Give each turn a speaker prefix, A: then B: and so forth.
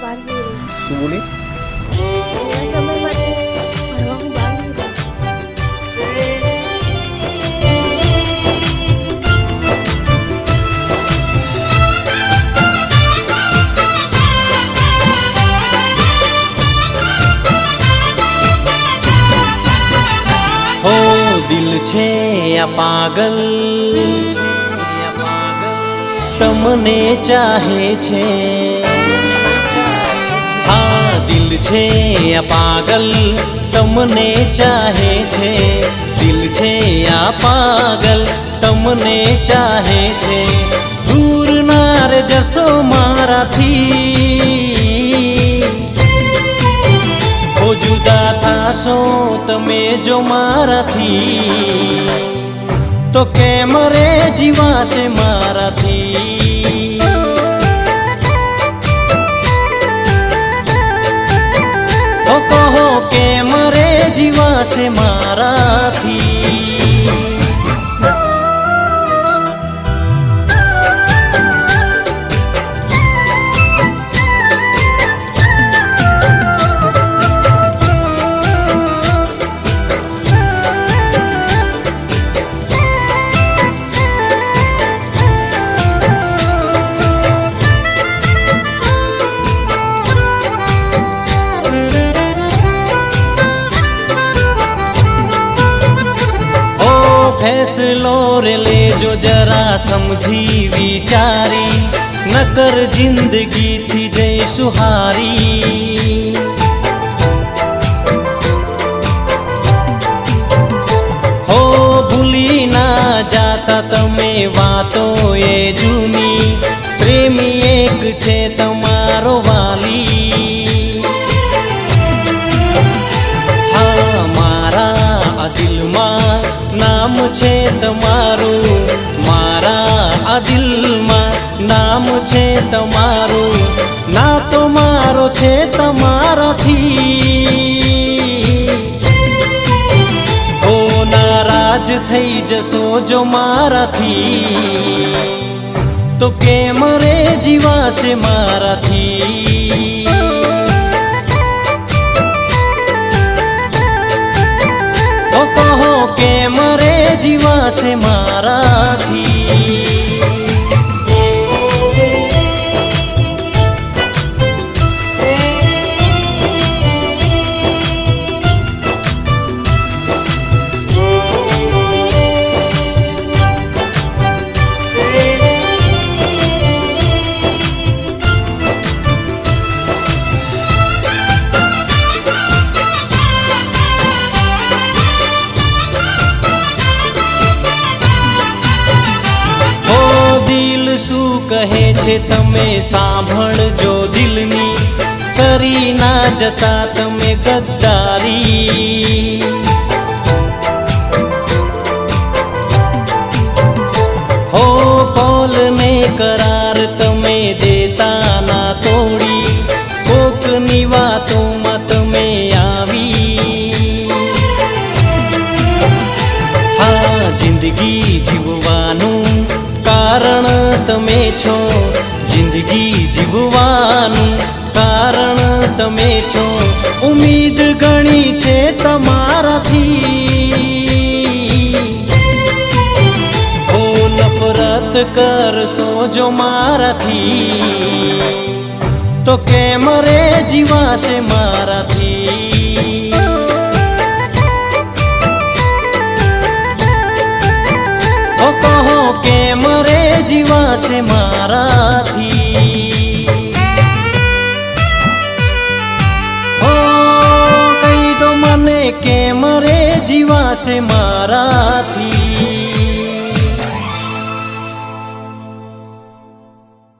A: બાંધી રહી.
B: શું બોલી?
A: થોડા સમય માટે ભણવા હું બાંધી રહી.
C: हो दिल छे आ पागल तमने चाहे छे। हाँ दिल छे आ पागल तमने चाहे छे। दिल छे आ पागल तमने चाहे छे। दूर ना रे जसो माराथी हो जुदा थाशो तमे जो माराथी तो केम रे जीवाशे माराथी। तो कहो केम रे जीवाशे माराथी। फैसलो रे ले जो जरा समझी विचारी नकर जिंदगी थी जय सुहारी। हो भूली ना जाता तमे वातो ये जूनी प्रेमी एक छे तमारो वाली। हाँ मारा आ दिल मां नाम छे तमारू। मारा आ दिल मां नाम छे तमारू। ना तो मारो छे तमाराथी हो नाराज थई जसो जो माराथी तो केम रे जीवाशे माराथी। तो कहो केम रे जीवाशे माराथी। कहे छे तमे सांभळजो दिलनी करी ना जता तमे गद्दारी। हो कॉल ने करार तमे देता ना तोड़ी कोकनी वातो में तमे आवी। हाँ जिंदगी जीववानु कारण तमे छो। जिंदगी जीववानु कारण तमे छो। उम्मीद घणी छे तमाराथी हो नफरत करशो जो माराथी तो केम रे जीवाशे माराथी। ओ कहो केम रे जीवाशे माराथी। ओ कही दो मने केम रे जीवाशे माराथी।